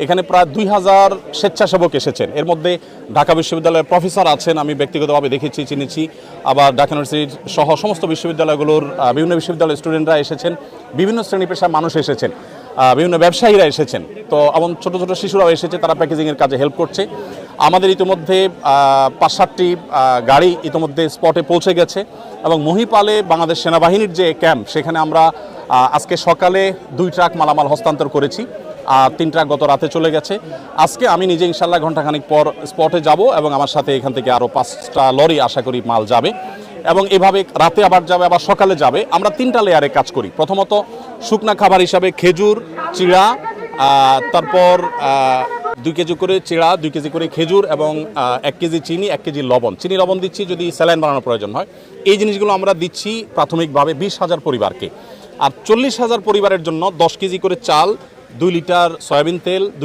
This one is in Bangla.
এখানে প্রায় 2000 স্বেচ্ছাসেবক এসেছেন। এর মধ্যে ঢাকা বিশ্ববিদ্যালয়ের প্রফেসর আছেন, আমি ব্যক্তিগতভাবে দেখেছি, চিনেছি। আবার ঢাকা ইউনিভার্সিটির সহ সমস্ত বিশ্ববিদ্যালয়গুলোর বিভিন্ন বিশ্ববিদ্যালয়ের স্টুডেন্টরা এসেছেন, বিভিন্ন শ্রেণী পেশার মানুষ এসেছেন, বিভিন্ন ব্যবসায়ীরা এসেছেন। তো এমন ছোট ছোট শিশুরাও এসেছে, তারা প্যাকেজিংয়ের কাজে হেল্প করছে। আমাদের ইতিমধ্যে 5-7টি গাড়ি ইতিমধ্যে স্পটে পৌঁছে গেছে এবং মহিপালে বাংলাদেশ সেনাবাহিনীর যে ক্যাম্প, সেখানে আমরা আজকে সকালে 2 ট্রাক মালামাল হস্তান্তর করেছি, আর 3 ট্রাক গত রাতে চলে গেছে। আজকে আমি নিজে ইনশাল্লাহ ঘণ্টাখানিক পর স্পটে যাব এবং আমার সাথে এখান থেকে আরও 5টা লরি আশা করি মাল যাবে এবং এভাবে রাতে আবার যাবে, আবার সকালে যাবে। আমরা 3টা লেয়ারে কাজ করি। প্রথমত শুকনা খাবার হিসাবে খেজুর, চিড়া, তারপর 2 কেজি করে চিড়া, 2 কেজি করে খেজুর এবং 1 কেজি চিনি, 1 কেজি লবণ। চিনি লবণ দিচ্ছি যদি স্যালাইন বানানোর প্রয়োজন হয়। এই জিনিসগুলো আমরা দিচ্ছি প্রাথমিকভাবে 20,000 পরিবারকে। আর 40,000 পরিবারের জন্য 10 কেজি করে চাল, 2 লিটার সয়াবিন তেল,